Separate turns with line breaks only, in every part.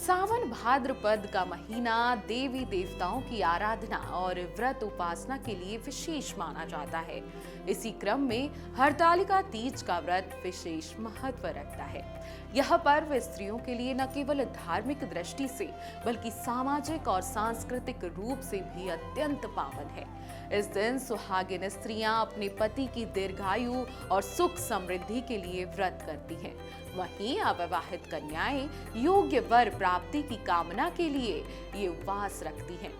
सावन भाद्रपद का महीना देवी देवताओं की आराधना और व्रत उपासना के लिए विशेष माना जाता है। इसी क्रम में हरतालिका तीज का व्रत विशेष महत्व रखता है। यह पर्व स्त्रियों के लिए न केवल धार्मिक दृष्टि से बल्कि सामाजिक और सांस्कृतिक रूप से भी अत्यंत पावन है। इस दिन सुहागिन स्त्रियां अपने पति की दीर्घायु और सुख समृद्धि के लिए व्रत करती हैं। वहीं अविवाहित कन्याएं योग्य वर प्राप्ति की कामना के लिए ये उपवास रखती हैं।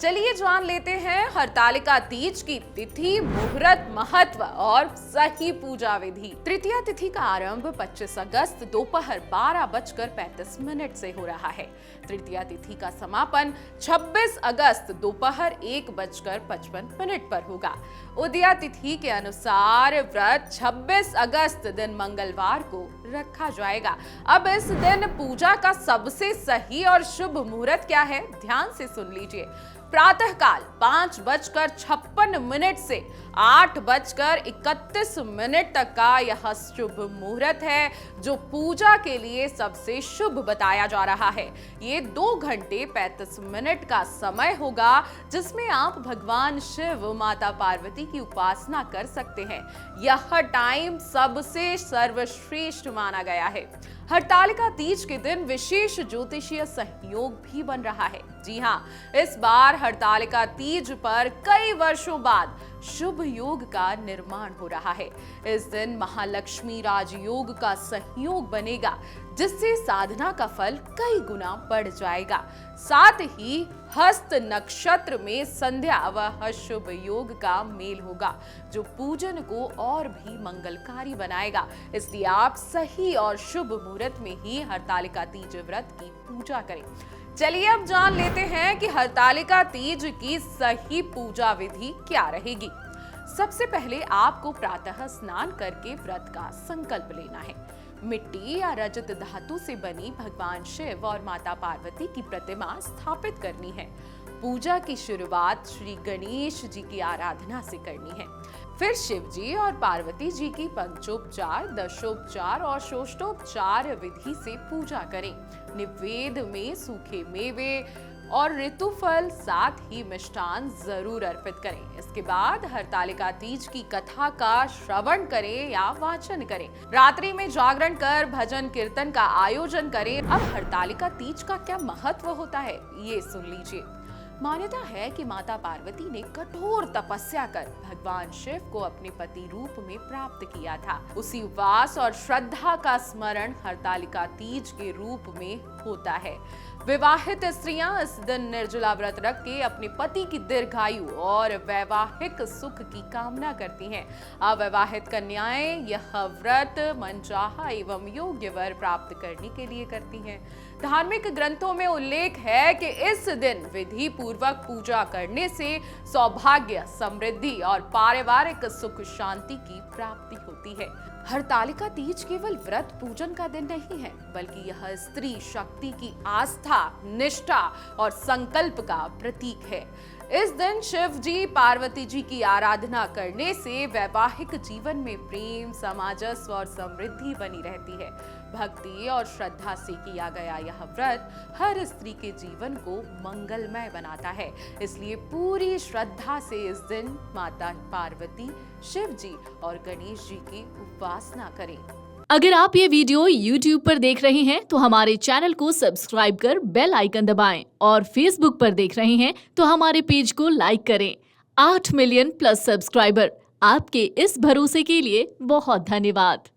चलिए जान लेते हैं हरतालिका तीज की तिथि, मुहूर्त, महत्व और सही पूजा विधि। तृतीया तिथि का आरंभ 25 अगस्त दोपहर 12:35 से हो रहा है। तृतीया तिथि का समापन 26 अगस्त दोपहर 1:55 पर होगा। उदया तिथि के अनुसार व्रत 26 अगस्त दिन मंगलवार को रखा जाएगा। अब इस दिन पूजा का सबसे सही और शुभ मुहूर्त क्या है, ध्यान से सुन लीजिए। प्रातः काल 5:56 से 8:31 तक का यह शुभ मुहूर्त है, जो पूजा के लिए सबसे शुभ बताया जा रहा है। ये 2 घंटे 35 मिनट का समय होगा, जिसमें आप भगवान शिव, माता पार्वती की उपासना कर सकते हैं। यह टाइम सबसे सर्वश्रेष्ठ माना गया है। हरतालिका तीज के दिन विशेष ज्योतिषीय सहयोग भी बन रहा है। जी हाँ, इस बार हरतालिका तीज पर कई वर्षों बाद शुभ योग का निर्माण हो रहा है। इस दिन महालक्ष्मी राजयोग का सहयोग बनेगा, जिससे साधना का फल कई गुना बढ़ जाएगा। साथ ही हस्त नक्षत्र में संध्या व शुभ योग का मेल होगा, जो पूजन को और भी मंगलकारी बनाएगा। इसलिए आप सही और शुभ मुहूर्त में ही हरतालिका तीज व्रत की पूजा करें। चलिए अब जान लेते हैं कि हरतालिका तीज की सही पूजा विधि क्या रहेगी। सबसे पहले आपको प्रातः स्नान करके व्रत का संकल्प लेना है। मिट्टी या रजत धातु से बनी भगवान शिव और माता पार्वती की प्रतिमा स्थापित करनी है। पूजा की शुरुआत श्री गणेश जी की आराधना से करनी है। फिर शिव जी और पार्वती जी की पंचोपचार, दशोपचार और षोडशोपचार विधि से पूजा करें। निवेद में सूखे मेवे और ऋतुफल साथ ही मिष्ठान जरूर अर्पित करें। इसके बाद हरतालिका तीज की कथा का श्रवण करें या वाचन करें। रात्रि में जागरण कर भजन कीर्तन का आयोजन करें। अब हरतालिका तीज का क्या महत्व होता है, ये सुन लीजिए। मान्यता है कि माता पार्वती ने कठोर तपस्या कर भगवान शिव को अपने पति रूप में प्राप्त किया था। उसी उपवास और श्रद्धा का स्मरण हरतालिका तीज के रूप में होता है। विवाहित स्त्रियां इस दिन निर्जला व्रत रख के अपने पति की दीर्घायु और वैवाहिक सुख की कामना करती हैं। अविवाहित कन्याएं यह व्रत मनचाहा एवं योग्य वर प्राप्त करने के लिए करती हैं। धार्मिक ग्रंथों में उल्लेख है कि इस दिन विधि पूर्वक पूजा करने से सौभाग्य, समृद्धि और पारिवारिक सुख शांति की प्राप्ति होती है। हरतालिका तीज केवल व्रत पूजन का दिन नहीं है, बल्कि यह स्त्री शक्ति की आस्था, निष्ठा और संकल्प का प्रतीक है। इस दिन शिव जी, पार्वती जी की आराधना करने से वैवाहिक जीवन में प्रेम, सामंजस्य और समृद्धि बनी रहती है। भक्ति और श्रद्धा से किया गया यह व्रत हर स्त्री के जीवन को मंगलमय बनाता है। इसलिए पूरी श्रद्धा से इस दिन माता पार्वती, शिव जी और गणेश जी की उपासना करें।
अगर आप ये वीडियो YouTube पर देख रहे हैं तो हमारे चैनल को सब्सक्राइब कर बेल आइकन दबाएं, और Facebook पर देख रहे हैं तो हमारे पेज को लाइक करें। 8 मिलियन प्लस सब्सक्राइबर, आपके इस भरोसे के लिए बहुत धन्यवाद।